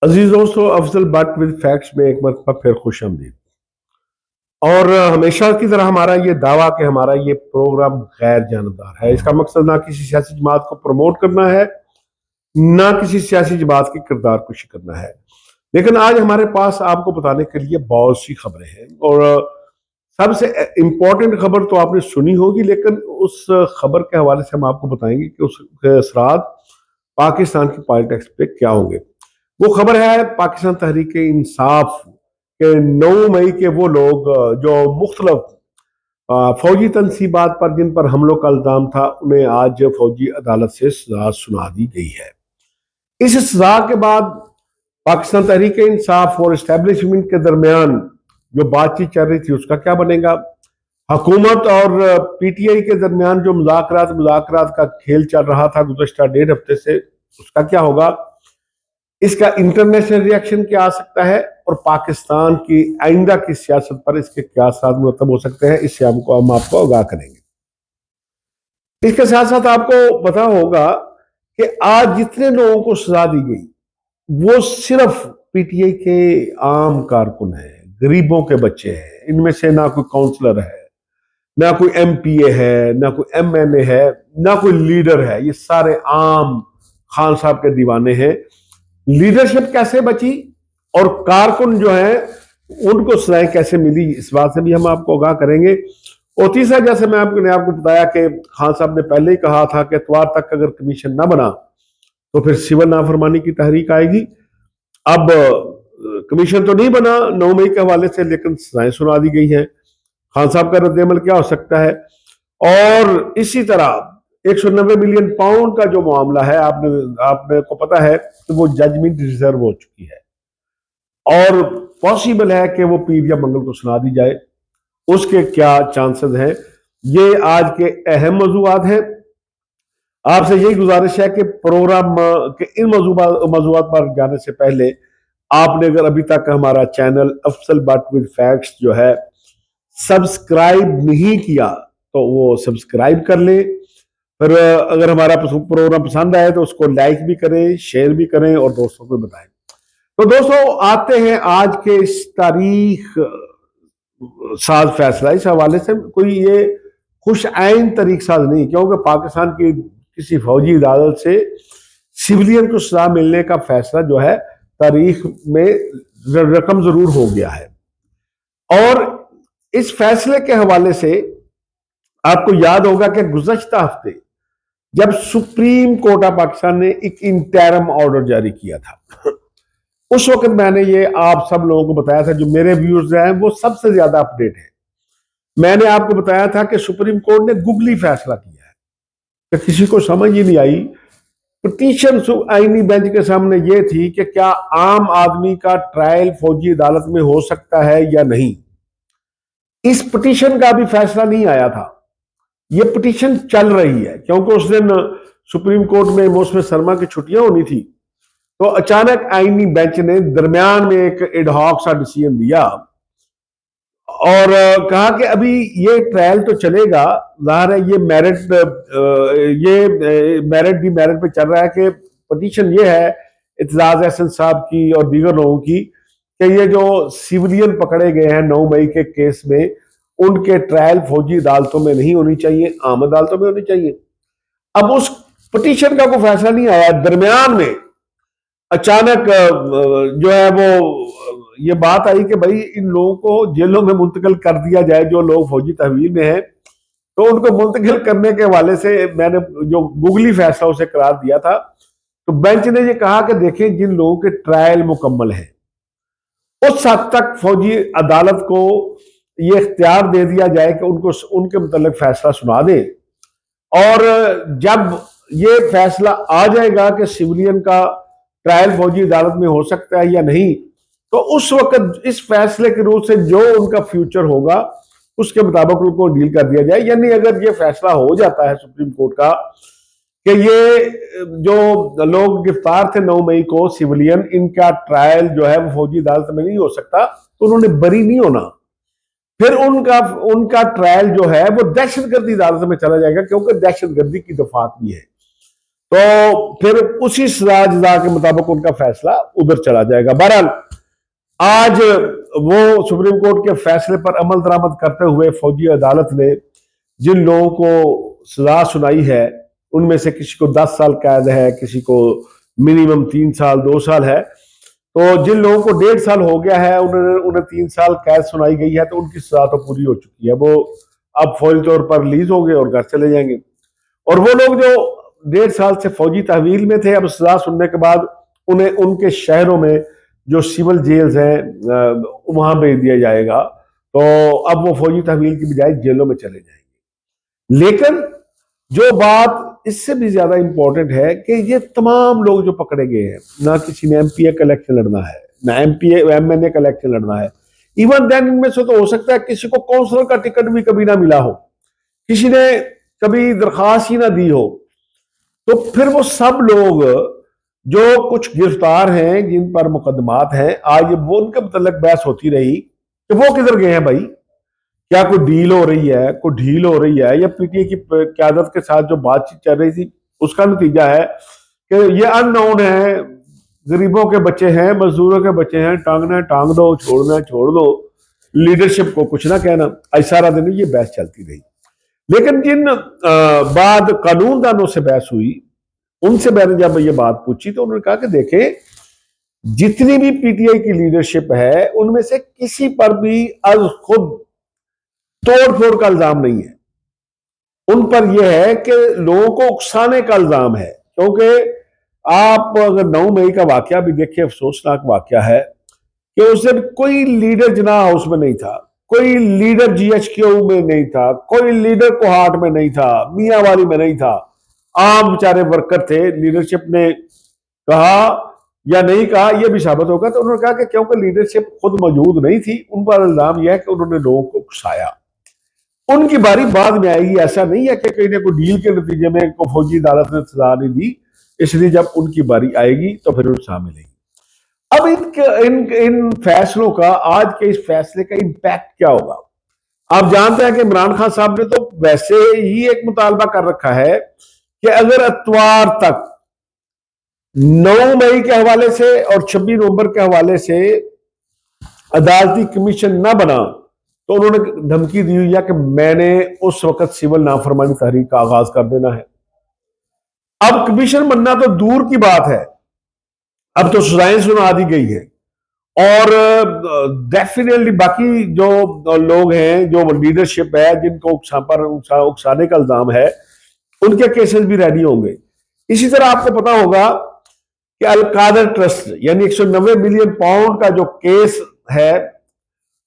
अजीज दोस्तों, Afzal but with facts में एक मरतबा फिर खुश आमदीद। और हमेशा की तरह हमारा ये दावा कि हमारा ये प्रोग्राम गैर जानबदार है। इसका मकसद ना किसी सियासी जमात को प्रमोट करना है, ना किसी सियासी जमात की किरदार कुशी करना है। लेकिन आज हमारे पास आपको बताने के लिए बहुत सी खबरें हैं। और सबसे इम्पोर्टेंट खबर तो आपने सुनी होगी, लेकिन उस खबर के हवाले से हम आपको बताएंगे कि उसके असरात पाकिस्तान की पॉलिटिक्स पे क्या होंगे। वो खबर है पाकिस्तान तहरीक इंसाफ के 9 मई के वो लोग जो मुख्तलफ फौजी तनसीबात पर जिन पर हमलों का इल्जाम था, उन्हें आज फौजी अदालत से सजा सुना दी गई है। इस सजा के बाद पाकिस्तान तहरीक इंसाफ और इस्टेब्लिशमेंट के दरमियान जो बातचीत चल रही थी उसका क्या बनेगा। हुकूमत और पीटीआई के दरमियान जो मुज़ाकरात का खेल चल रहा था गुज़श्ता 1.5 हफ्ते से, उसका क्या होगा। इसका इंटरनेशनल रिएक्शन क्या आ सकता है और पाकिस्तान की आइंदा की सियासत पर इसके क्या असर मुरतब हो सकते हैं, इससे हम आपको आगाह करेंगे। इसके साथ साथ आपको पता होगा कि आज जितने लोगों को सजा दी गई वो सिर्फ पीटीआई के आम कारकुन हैं, गरीबों के बच्चे हैं। इनमें से ना कोई काउंसलर है, ना कोई एमपीए है, ना कोई एमएनए है, ना कोई लीडर है। ये सारे आम खान साहब के दीवाने हैं। लीडरशिप कैसे बची और कारकुन जो है उनको सजाएं कैसे मिली, इस बात से भी हम आपको आगाह करेंगे। और तीसरा, जैसे मैं आपको बताया कि खान साहब ने पहले ही कहा था कि इतवार तक अगर कमीशन ना बना तो फिर सिविल नाफरमानी की तहरीक आएगी। अब कमीशन तो नहीं बना 9 मई के हवाले से, लेकिन सजाएं सुना दी गई हैं। खान साहब का रद्द-ए-अमल क्या हो सकता है। और इसी तरह 190 मिलियन पाउंड का जो मामला है, आपने को पता है कि वो जजमेंट रिजर्व हो चुकी है और पॉसिबल है कि वो पीर या मंगल को सुना दी जाए। उसके क्या चांसेस हैं, ये आज के अहम मौजूआत हैं। आपसे यही गुजारिश है कि प्रोग्राम के इन मौजूआत पर जाने से पहले आपने अगर अभी तक हमारा channel Afsal but with facts जो है सब्सक्राइब नहीं किया तो वो सब्सक्राइब कर ले। फिर अगर हमारा प्रोग्राम पसंद आए तो उसको लाइक भी करें, शेयर भी करें और दोस्तों को बताएं। तो दोस्तों, आते हैं आज के इस तारीख साज फैसला। इस हवाले से कोई ये खुश आइन तरीक साज नहीं, क्योंकि पाकिस्तान की किसी फौजी अदालत से सिविलियन को सजा मिलने का फैसला जो है तारीख में रकम जरूर हो गया है। और इस फैसले के हवाले से आपको याद होगा कि गुज़श्ता हफ्ते जब सुप्रीम कोर्ट ऑफ पाकिस्तान ने एक इंटरिम ऑर्डर जारी किया था, उस वक्त मैंने ये आप सब लोगों को बताया था, जो मेरे व्यूअर्स हैं वो सबसे ज्यादा अपडेट है। मैंने आपको बताया था कि सुप्रीम कोर्ट ने गुगली फैसला किया है कि किसी को समझ ही नहीं आई। पिटीशन आईनी बेंच के सामने ये थी कि क्या आम आदमी का ट्रायल फौजी अदालत में हो सकता है या नहीं। इस पिटीशन का भी फैसला नहीं आया था, ये पिटीशन चल रही है, क्योंकि उस दिन सुप्रीम कोर्ट में मौसम सरमा की छुट्टियां होनी थी। तो अचानक आईनी बेंच ने दरमियान में एक एडहॉक सा डिसीजन दिया और कहा कि अभी ये ट्रायल तो चलेगा, जाहिर है ये मेरिट डिमेरिट पे चल रहा है कि पिटीशन ये है इत्तेजाज अहसन साहब की और दीगर लोगों की कि ये जो सिविलियन पकड़े गए हैं 9 मई के केस में, उनके ट्रायल फौजी अदालतों में नहीं होनी चाहिए, आम अदालतों में होनी चाहिए। अब उस पिटीशन का कोई फैसला नहीं आया। दरमियान में अचानक जो है वो ये बात आई कि भाई इन लोगों को जेलों में मुंतकिल कर दिया जाए, जो लोग फौजी तहवील में हैं। तो उनको मुंतकिल करने के हवाले से मैंने जो गुगली फैसला उसे करार दिया था। तो बेंच ने ये कहा कि देखें, जिन लोगों के ट्रायल मुकम्मल है उस हद तक फौजी अदालत को ये इख्तियार दे दिया जाए कि उनको उनके मुतल्लिक फैसला सुना दे। और जब ये फैसला आ जाएगा कि सिविलियन का ट्रायल फौजी अदालत में हो सकता है या नहीं, तो उस वक्त इस फैसले के रूप से जो उनका फ्यूचर होगा उसके मुताबिक उनको डील कर दिया जाए। यानी अगर ये फैसला हो जाता है सुप्रीम कोर्ट का कि ये जो लोग गिरफ्तार थे 9 मई को सिविलियन, इनका ट्रायल जो है वो फौजी अदालत में नहीं हो सकता, तो उन्होंने बरी नहीं होना। फिर उनका ट्रायल जो है वो दहशतगर्दी अदालत में चला जाएगा, क्योंकि दहशतगर्दी की दफात भी है। तो फिर उसी सजा के मुताबिक उनका फैसला उधर चला जाएगा। बहरहाल आज वो सुप्रीम कोर्ट के फैसले पर अमल दरामद करते हुए फौजी अदालत ने जिन लोगों को सजा सुनाई है उनमें से किसी को 10 साल कैद है, किसी को मिनिमम 3 साल 2 साल है। तो जिन लोगों को 1.5 साल हो गया है उन्हें 3 साल कैद सुनाई गई है, तो उनकी सजा तो पूरी हो चुकी है, वो अब फौरी तौर पर रिलीज होंगे और घर चले जाएंगे। और वो लोग जो 1.5 साल से फौजी तहवील में थे, अब सजा सुनने के बाद उन्हें उनके शहरों में जो सिविल जेल्स हैं वहां भेज दिया जाएगा, तो अब वो फौजी तहवील की बजाय जेलों में चले जाएंगे। लेकिन जो बात इससे भी ज्यादा इंपॉर्टेंट है कि ये तमाम लोग जो पकड़े गए हैं, ना किसी ने एमपीए का इलेक्शन लड़ना है, ना एमएनए का इलेक्शन लड़ना है। इवन देन इनमें से तो हो सकता है किसी को काउंसलर का टिकट भी कभी ना मिला हो, किसी ने कभी दरखास्त ही ना दी हो। तो फिर वो सब लोग जो कुछ गिरफ्तार हैं, जिन पर मुकदमात हैं, आज वो उनके मतलब बहस होती रही कि वो किधर गए हैं भाई, क्या कोई डील हो रही है, कोई ढील हो रही है, या पीटीए की क्यादत के साथ जो बातचीत चल रही थी उसका नतीजा है कि ये अननोन है, गरीबों के बच्चे हैं, मजदूरों के बच्चे हैं, टांगना है टांग दो, छोड़ना है छोड़ दो, लीडरशिप को कुछ ना कहना। आज सारा दिन ये बहस चलती रही। लेकिन जिन बाद कानूनदानों से बहस हुई, उनसे मैंने जब ये बात पूछी तो उन्होंने कहा कि देखें, जितनी भी पीटीआई की लीडरशिप है उनमें से किसी पर भी आज खुद तोड़ फोड़ का इल्जाम नहीं है। उन पर यह है कि लोगों को उकसाने का इल्जाम है, क्योंकि आप अगर 9 मई का वाकया भी देखिए, अफसोसनाक वाकया है कि उस दिन कोई लीडर जना हाउस में नहीं था, कोई लीडर जीएचक्यू में नहीं था, कोई लीडर कोहाट में नहीं था, मियांवाली में नहीं था, आम बेचारे वर्कर थे। लीडरशिप ने कहा या नहीं कहा यह भी साबित होगा। तो उन्होंने कहा कि क्योंकि लीडरशिप खुद मौजूद नहीं थी, उन पर इल्जाम यह है कि उन्होंने लोगों को उकसाया। उनकी बारी बाद में आएगी, ऐसा नहीं है कि कहीं ने कोई डील के नतीजे में को फौजी अदालत ने सजा नहीं दी, इसलिए जब उनकी बारी आएगी तो फिर उनसे मिलेगी। अब इन फैसलों का, आज के इस फैसले का इंपैक्ट क्या होगा? आप जानते हैं कि इमरान खान साहब ने तो वैसे ही एक मुतालबा कर रखा है कि अगर इतवार तक 9 मई के हवाले से और 26 नवंबर के हवाले से अदालती कमीशन ना बना, तो उन्होंने धमकी दी हुई है कि मैंने उस वक्त सिविल नाफरमानी तहरीक का आगाज कर देना है। अब कमीशन बनना तो दूर की बात है, अब तो सजाएं सुना दी गई है। और डेफिनेटली बाकी जो लोग हैं, जो लीडरशिप है, जिनको उकसाने का इल्जाम है, उनके केसेस भी रेडी होंगे। इसी तरह आपको पता होगा कि अलकादर ट्रस्ट यानी 190 मिलियन पाउंड का जो केस है,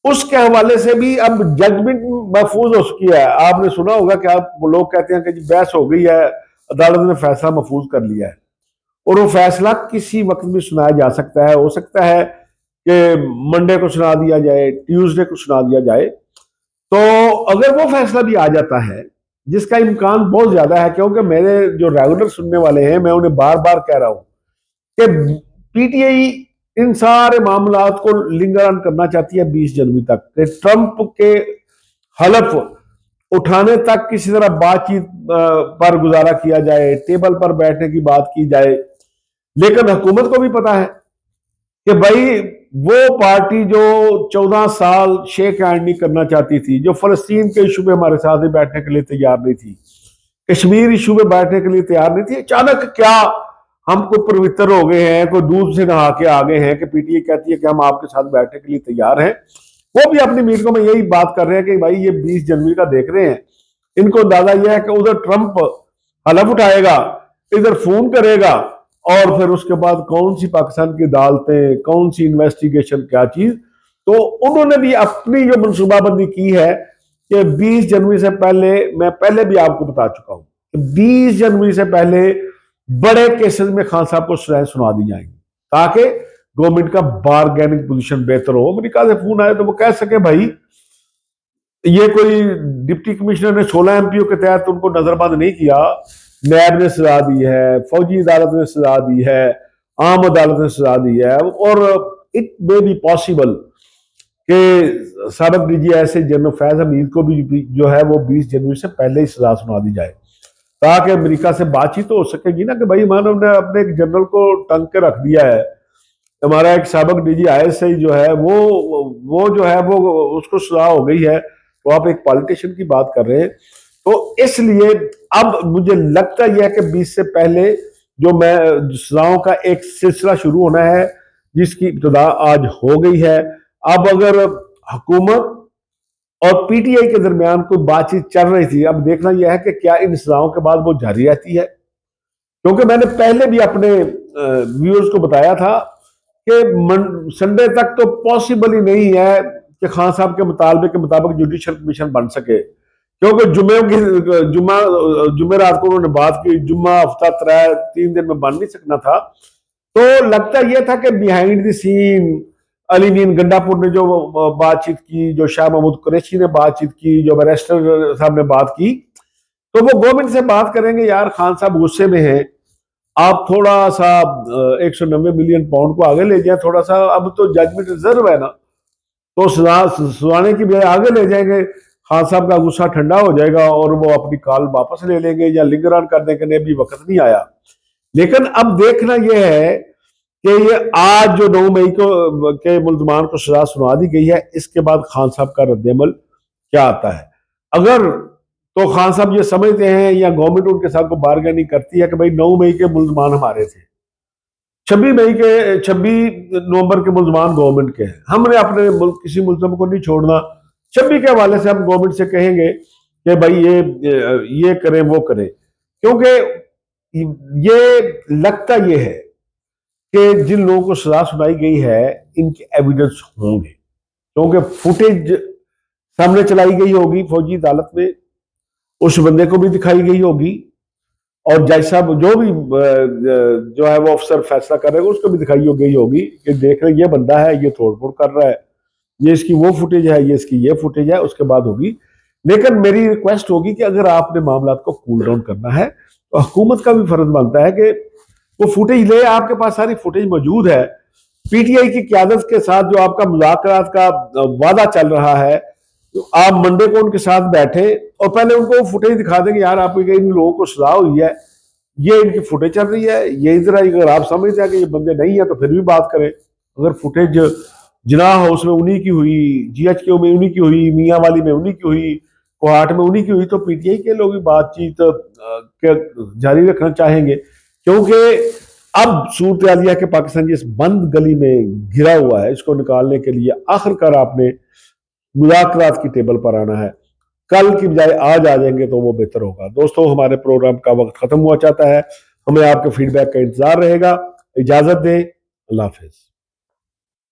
उसके हवाले से भी अब जजमेंट महफूज हो चुकी है। आपने सुना होगा कि आप लोग कहते हैं कि जी बहस हो गई है, अदालत ने फैसला महफूज कर लिया है, और वो फैसला किसी वक्त भी सुनाया जा सकता है। हो सकता है कि मंडे को सुना दिया जाए, ट्यूसडे को सुना दिया जाए। तो अगर वो फैसला भी आ जाता है, जिसका इम्कान बहुत ज्यादा है, क्योंकि मेरे जो रेगुलर सुनने वाले हैं, मैं उन्हें बार बार कह रहा हूं कि पीटीआई इन सारे मामलात को लिंगर ऑन करना चाहती है 20 जनवरी तक, कि ट्रंप के हलफ उठाने तक किसी तरह बातचीत पर गुजारा किया जाए, टेबल पर बैठने की बात की जाए। लेकिन हुकूमत को भी पता है कि भाई वो पार्टी जो 14 साल शेख हैंड नहीं करना चाहती थी, जो फलस्तीन के इशू में हमारे साथ ही बैठने के लिए तैयार नहीं थी, कश्मीर इशू में बैठने के लिए तैयार नहीं थी, अचानक क्या हम कोई पवित्र हो गए हैं, कोई दूध से नहा के आ गए हैं कि पीटीए कहती है कि हम आपके साथ बैठने के लिए तैयार हैं। वो भी अपनी मीटिंगों में यही बात कर रहे हैं कि भाई ये 20 जनवरी का देख रहे हैं, इनको अंदाजा यह है कि उधर ट्रंप हलफ उठाएगा, इधर फोन करेगा, और फिर उसके बाद कौन सी पाकिस्तान की अदालतें, कौन सी इन्वेस्टिगेशन, क्या चीज। तो उन्होंने भी अपनी जो मनसूबाबंदी की है कि 20 जनवरी से पहले, मैं पहले भी आपको बता चुका हूं कि 20 जनवरी से पहले बड़े केसेस में खान साहब को सजाएं सुना दी जाएंगी, ताकि गवर्नमेंट का बारगेनिंग पोजीशन बेहतर हो। अमेरिका से फोन आए तो वो कह सके भाई ये कोई डिप्टी कमिश्नर ने 16 एमपीओ के तहत उनको नजरबंद नहीं किया, नैब ने सजा दी है, फौजी अदालत ने सजा दी है, आम अदालत ने सजा दी है, और इट मे बी पॉसिबल कि साबिक डीजी ऐसे जनरल फैज हमीद को भी जो है वो 20 जनवरी से पहले ही सजा सुना दी जाए। ताकि अमेरिका से बातचीत तो हो सकेगी ना कि भाई मानव ने अपने एक जनरल को टंग के रख दिया है। हमारा एक साबिक डीजी आईएसआई जो है वो जो है वो उसको सजा हो गई है, तो आप एक पॉलिटिशियन की बात कर रहे हैं। तो इसलिए अब मुझे लगता यह है कि 20 से पहले जो मैं सजाओं का एक सिलसिला शुरू होना है, जिसकी इब्तिदा आज हो गई है। अब अगर हुकूमत और पीटीआई के दरमियान कोई बातचीत चल रही थी, अब देखना यह है कि क्या इन सजाओं के बाद वो जारी रहती है। क्योंकि मैंने पहले भी अपने व्यूअर्स को बताया था कि संडे तक तो पॉसिबल ही नहीं है कि खान साहब के मुतालबे के मुताबिक जुडिशल कमीशन बन सके, क्योंकि जुमे रात को उन्होंने बात की, जुम्मा हफ्ता 3 दिन में बन नहीं सकना था। तो लगता यह था कि behind the scene Ali Amin Gandapur ने जो बातचीत की, जो शाह महमूद कुरैशी ने बातचीत की, जो बैरिस्टर साहब ने बात की, तो वो गवर्नमेंट से बात करेंगे यार खान साहब गुस्से में हैं, आप थोड़ा सा 190 मिलियन पाउंड को आगे ले जाए, थोड़ा सा अब तो जजमेंट रिजर्व है ना, तो सुनाने की बजाय आगे ले जाएंगे, खान साहब का गुस्सा ठंडा हो जाएगा और वो अपनी कॉल वापस ले लेंगे या लिंगर ऑन करने के लिए भी वक्त नहीं आया। लेकिन अब देखना यह है कि ये आज जो 9 मई को के मुल्जमान को सजा सुना दी गई है, इसके बाद खान साहब का रद्देमल क्या आता है। अगर तो खान साहब ये समझते हैं या गवर्नमेंट उनके साथ को बारगेनिंग करती है कि भाई 9 मई के मुल्जमान हमारे थे, 26 नवंबर के मुल्जमान गवर्नमेंट के हैं, हमने अपने मुल्क किसी मुल्जम को नहीं छोड़ना। 26 के हवाले से हम गवर्नमेंट से कहेंगे कि भाई ये करें वो करें, क्योंकि ये लगता ये है कि जिन लोगों को सजा सुनाई गई है इनके एविडेंस होंगे, क्योंकि फुटेज सामने चलाई गई होगी फौजी अदालत में, उस बंदे को भी दिखाई गई होगी, और जज साहब जो भी जो है वो अफसर फैसला कर रहे हैं उसको भी दिखाई गई होगी कि देख रहे ये बंदा है, ये तोड़ फोड़ कर रहा है, ये इसकी वो फुटेज है, ये इसकी ये फुटेज है, उसके बाद होगी। लेकिन मेरी रिक्वेस्ट होगी कि अगर आपने मामला को कूल डाउन करना है तो हुकूमत का भी फर्ज बनता है कि वो फुटेज ले, आपके पास सारी फुटेज मौजूद है। पीटीआई की क्यादत के साथ जो आपका मुज़ाकरात का वादा चल रहा है, तो आप मंडे को उनके साथ बैठे और पहले उनको फुटेज दिखा देंगे, यार आप इन लोगों को सजा हुई है, ये इनकी फुटेज चल रही है, ये इधर अगर आप समझते हैं कि ये बंदे नहीं है तो फिर भी बात करें। अगर फुटेज जिनाह हाउस में उन्हीं की हुई, जीएचक्यू में उन्हीं की हुई, मियाँ वाली में उन्हीं की हुई, कोहाट में उन्हीं की हुई, तो पीटीआई के लोग भी बातचीत जारी रखना चाहेंगे। क्योंकि अब सूरत यह है कि पाकिस्तान जिस बंद गली में घिरा हुआ है, इसको निकालने के लिए आखिरकार आपने मुज़ाकरात की टेबल पर आना है। कल की बजाय आज आ जाएंगे तो वो बेहतर होगा। दोस्तों, हमारे प्रोग्राम का वक्त खत्म हुआ चाहता है, हमें आपके फीडबैक का इंतजार रहेगा। इजाजत दें, अल्लाह हाफिज।